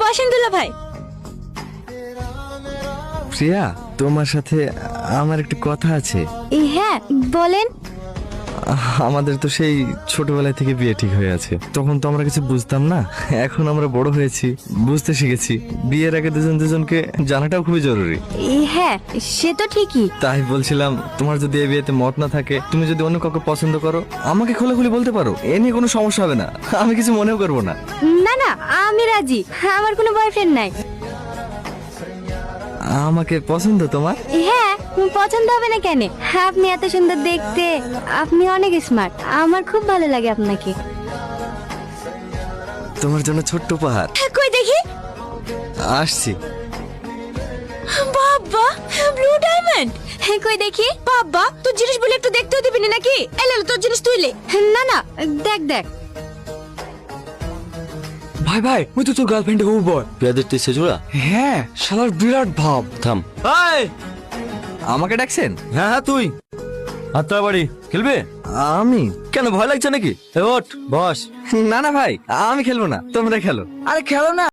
বসেন দুলা ভাই। প্রিয়া, তোমার সাথে আমার একটু কথা আছে। হ্যাঁ বলেন। আমাদের তো সেই ছোটবেলা থেকে বিয়ে ঠিক হয়ে আছে। তখন তো আমরা কিছু বুঝতাম না, এখন আমরা বড় হয়েছি, বুঝতে শিখেছি। বিয়ের আগে দুজন দুজনকে জানাটাও খুবই জরুরি। হ্যাঁ সে তো ঠিকই। তাই বলছিলাম, তোমার যদি এই বিয়েতে মত না থাকে, তুমি যদি অন্য কাউকে পছন্দ করো, আমাকে খোলাখুলি বলতে পারো, এ নিয়ে কোনো সমস্যা হবে না, আমি কিছু মনেও করবো না। না না আমি রাজি, আমার কোনো বয়ফ্রেন্ড নাই। আমাকে পছন্দ তোমার? হ্যাঁ পছন্দ হবে না কেন? আপনি এত সুন্দর দেখতে, আপনি অনেক স্মার্ট, আমার খুব ভালো লাগে আপনাকে। তোমার জন্য ছোট্ট উপহার। কই দেখি। আসছি। বাবা ব্লু ডায়মন্ড। কই দেখি। বাবা তোর জিনিস বলে একটু দেখতেও দিবি না নাকি? এলে তোর জিনিস তুইলে। না না দেখ দেখ। ভাই ভাই, ওই তো তোর গার্লফ্রেন্ডে হবু বল। বিয়া দেখতে এসে জোড়া? হ্যাঁ, শালার বিরাট ভাব। থাম। এই, আমাকে ডাকছেন? হ্যাঁ হ্যাঁ, তুই আত্মার বাড়ি খেলবে? আমি? কেন, ভয় লাগছে নাকি? এ ওঠ, বস। না না ভাই, আমি খেলবো না, তোমরা খেলো। আরে খেলো না।